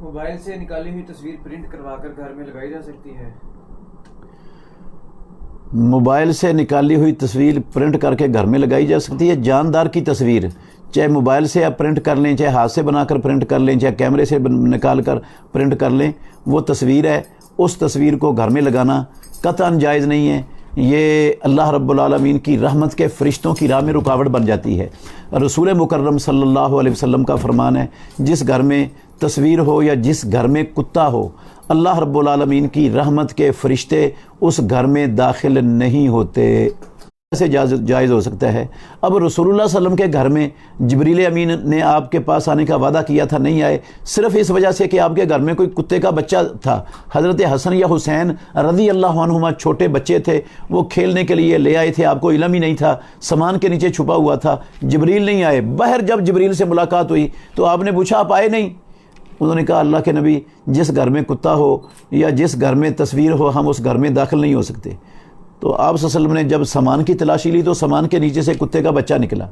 Mobile سے نکالی ہوئی تصویر پرنٹ کروا کر گھر میں لگائی جا سکتی ہے؟ موبائل سے نکالی ہوئی تصویر پرنٹ کر کے گھر میں لگائی جا سکتی ہے. جاندار کی تصویر چاہے موبائل سے آپ پرنٹ کر لیں، چاہے ہاتھ سے بنا کر پرنٹ کر لیں، چاہے کیمرے سے نکال کر پرنٹ کر لیں، وہ تصویر ہے. اس تصویر کو گھر میں لگانا قطعاً جائز نہیں ہے. یہ اللہ رب العالمین کی رحمت کے فرشتوں کی راہ میں رکاوٹ بن جاتی ہے. رسول مکرم صلی اللہ علیہ وسلم کا فرمان ہے، جس گھر میں تصویر ہو یا جس گھر میں کتا ہو، اللہ رب العالمین کی رحمت کے فرشتے اس گھر میں داخل نہیں ہوتے. ایسے جائز ہو سکتا ہے. اب رسول اللہ صلی اللہ علیہ وسلم کے گھر میں جبریل امین نے آپ کے پاس آنے کا وعدہ کیا تھا، نہیں آئے، صرف اس وجہ سے کہ آپ کے گھر میں کوئی کتے کا بچہ تھا. حضرت حسن یا حسین رضی اللہ عنہما چھوٹے بچے تھے، وہ کھیلنے کے لیے لے آئے تھے، آپ کو علم ہی نہیں تھا، سامان کے نیچے چھپا ہوا تھا، جبریل نہیں آئے. باہر جب جبریل سے ملاقات ہوئی تو آپ نے پوچھا آپ آئے نہیں؟ انہوں نے کہا اللہ کے نبی، جس گھر میں کتا ہو یا جس گھر میں تصویر ہو، ہم اس گھر میں داخل نہیں ہو سکتے. تو آپ صلی اللہ علیہ وسلم نے جب سامان کی تلاشی لی تو سامان کے نیچے سے کتے کا بچہ نکلا.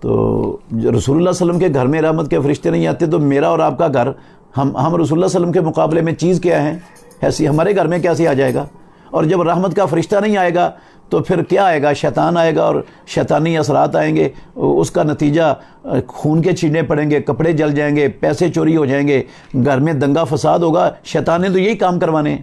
تو رسول اللہ صلی اللہ علیہ وسلم کے گھر میں رحمت کے فرشتے نہیں آتے، تو میرا اور آپ کا گھر، ہم رسول اللہ صلی اللہ علیہ وسلم کے مقابلے میں چیز کیا ہے؟ ایسی ہمارے گھر میں کیسے آ جائے گا؟ اور جب رحمت کا فرشتہ نہیں آئے گا تو پھر کیا آئے گا؟ شیطان آئے گا اور شیطانی اثرات آئیں گے. اس کا نتیجہ خون کے چھیننے پڑیں گے، کپڑے جل جائیں گے، پیسے چوری ہو جائیں گے، گھر میں دنگا فساد ہوگا. شیطان نے تو یہی کام کروانے ہیں.